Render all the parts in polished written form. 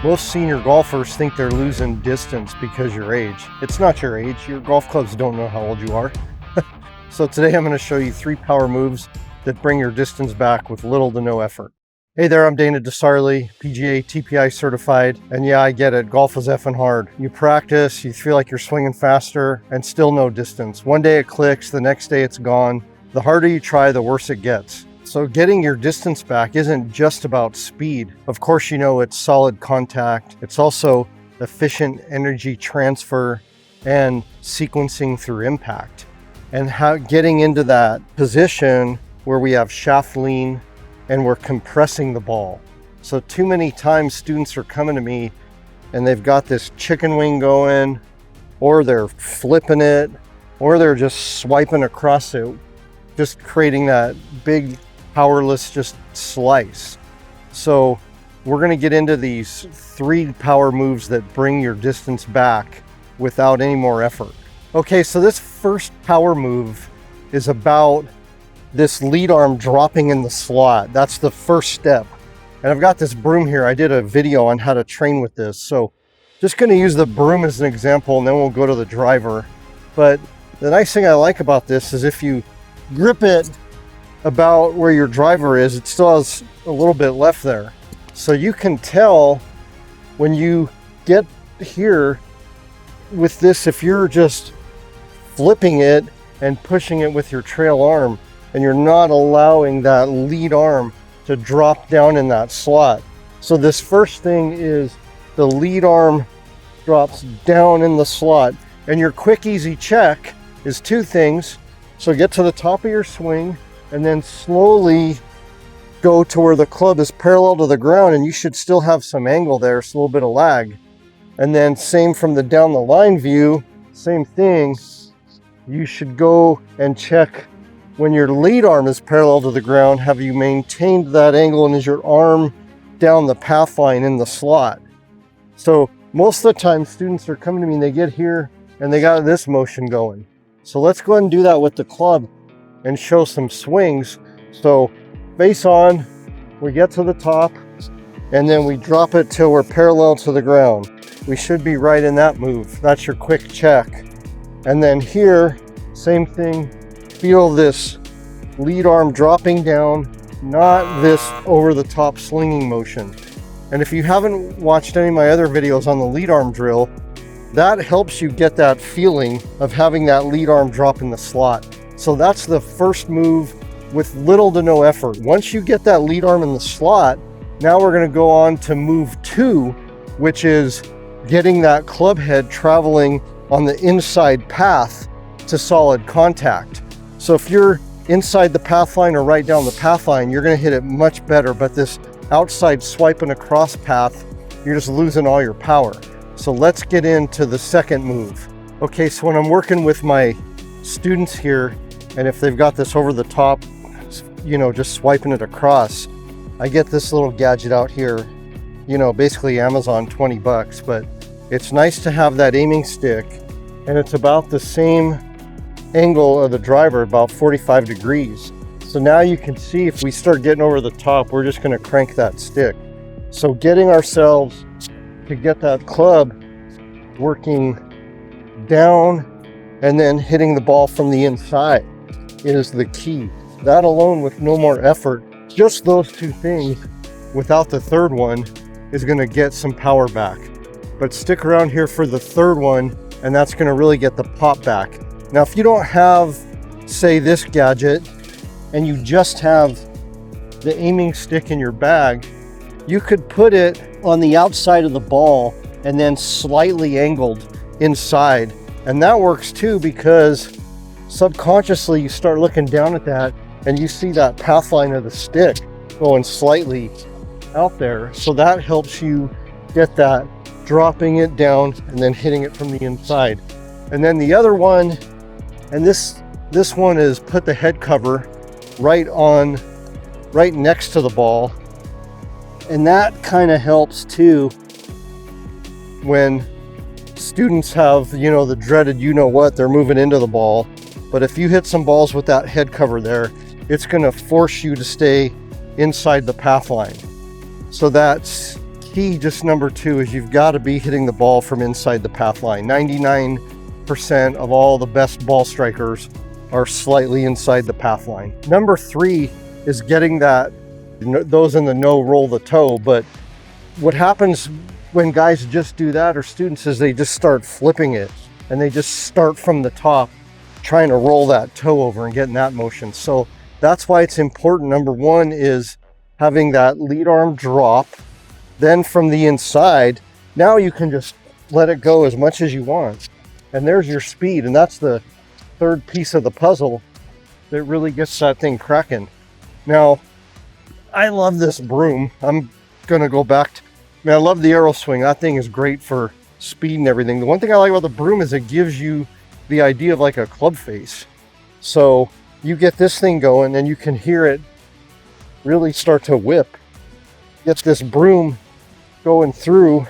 Most senior golfers think they're losing distance because your age. It's not your age. Your golf clubs don't know how old you are. So today I'm going to show you 3 power moves that bring your distance back with little to no effort. Hey there, I'm DeSarle, PGA-TPI certified, and yeah, I get it, golf is effing hard. You practice, you feel like you're swinging faster, and still no distance. One day it clicks, the next day it's gone. The harder you try, the worse it gets. So getting your distance back isn't just about speed. Of course, you know it's solid contact. It's also efficient energy transfer and sequencing through impact. And getting into that position where we have shaft lean and we're compressing the ball. So too many times students are coming to me and they've got this chicken wing going, or they're flipping it, or they're just swiping across it, just creating that big powerless just slice. So we're going to get into these 3 power moves that bring your distance back without any more effort. Okay, so this first power move is about this lead arm dropping in the slot. That's the first step. And I've got this broom here. I did a video on how to train with this. So just going to use the broom as an example, and then we'll go to the driver. But the nice thing I like about this is if you grip it about where your driver is, it still has a little bit left there. So you can tell when you get here with this, if you're just flipping it and pushing it with your trail arm, and you're not allowing that lead arm to drop down in that slot. So this first thing is the lead arm drops down in the slot, and your quick easy check is 2 things. So get to the top of your swing and then slowly go to where the club is parallel to the ground, and you should still have some angle there, so a little bit of lag. And then same from the down the line view, same thing. You should go and check when your lead arm is parallel to the ground, have you maintained that angle, and is your arm down the path line in the slot? So most of the time students are coming to me and they get here and they got this motion going. So let's go ahead and do that with the club and show some swings. So face on, we get to the top, and then we drop it till we're parallel to the ground. We should be right in that move. That's your quick check. And then here, same thing. Feel this lead arm dropping down, not this over the top slinging motion. And if you haven't watched any of my other videos on the lead arm drill, that helps you get that feeling of having that lead arm drop in the slot. So that's the first move with little to no effort. Once you get that lead arm in the slot, now we're going to go on to move 2, which is getting that club head traveling on the inside path to solid contact. So if you're inside the path line or right down the path line, you're going to hit it much better. But this outside swiping across path, you're just losing all your power. So let's get into the second move. Okay, so when I'm working with my students here, and if they've got this over the top, you know, just swiping it across, I get this little gadget out here, you know, basically Amazon, 20 bucks, but it's nice to have that aiming stick, and it's about the same angle of the driver, about 45 degrees. So now you can see if we start getting over the top, we're just going to crank that stick. So getting ourselves to get that club working down and then hitting the ball from the inside is the key. That alone, with no more effort, just those 2 things without the third one, is going to get some power back. But stick around here for the third one, and that's going to really get the pop back. Now, if you don't have, say, this gadget, and you just have the aiming stick in your bag, you could put it on the outside of the ball and then slightly angled inside. And that works too, because subconsciously you start looking down at that and you see that path line of the stick going slightly out there. So that helps you get that dropping it down and then hitting it from the inside. And then the other one, and this one is put the head cover right next to the ball. And that kind of helps too when students have, you know, the dreaded, you know what, they're moving into the ball. But if you hit some balls with that head cover there, it's going to force you to stay inside the path line. So that's key, just number 2, is you've got to be hitting the ball from inside the path line. 99% of all the best ball strikers are slightly inside the path line. Number 3 is getting that, those in the know roll the toe. But what happens when guys just do that, or students, is they just start flipping it and they just start from the top trying to roll that toe over and getting that motion. So that's why it's important. Number 1 is having that lead arm drop. Then from the inside, now you can just let it go as much as you want. And there's your speed. And that's the 3rd piece of the puzzle that really gets that thing cracking. Now, I love this Broom. I'm gonna go back to, I love the Aero-Swing. That thing is great for speed and everything. The one thing I like about the Broom is it gives you the idea of like a Clubface. So you get this thing going and you can hear it really start to whip. Get this Broom going through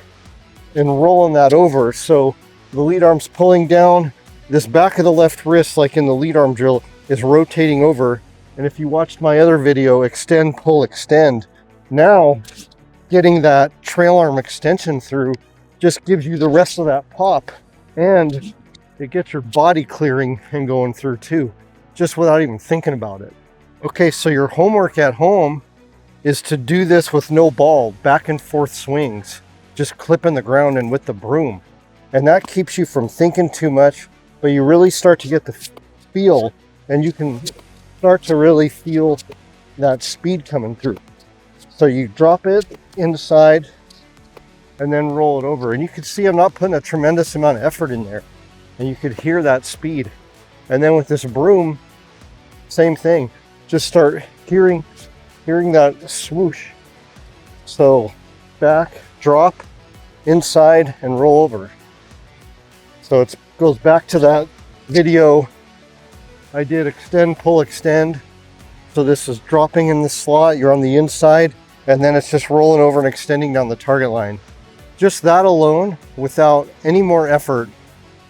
and rolling that over. So the lead arm's pulling down, this back of the left wrist, like in the lead arm drill, is rotating over. And if you watched my other video, extend, pull, extend, now getting that trail arm extension through just gives you the rest of that pop, and it gets your body clearing and going through too, just without even thinking about it. Okay, so your homework at home is to do this with no ball, back and forth swings, just clipping the ground and with the Broom. And that keeps you from thinking too much, but you really start to get the feel, and you can start to really feel that speed coming through. So you drop it inside and then roll it over. And you can see I'm not putting a tremendous amount of effort in there. And you could hear that speed. And then with this Broom, same thing. Just start hearing that swoosh. So back, drop, inside, and roll over. So it goes back to that video I did, extend, pull, extend. So this is dropping in the slot, you're on the inside, and then it's just rolling over and extending down the target line. Just that alone, without any more effort,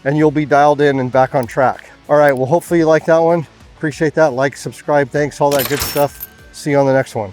and you'll be dialed in and back on track. All right, well, hopefully you like that one. Appreciate that. Like, subscribe, thanks, all that good stuff. See you on the next one.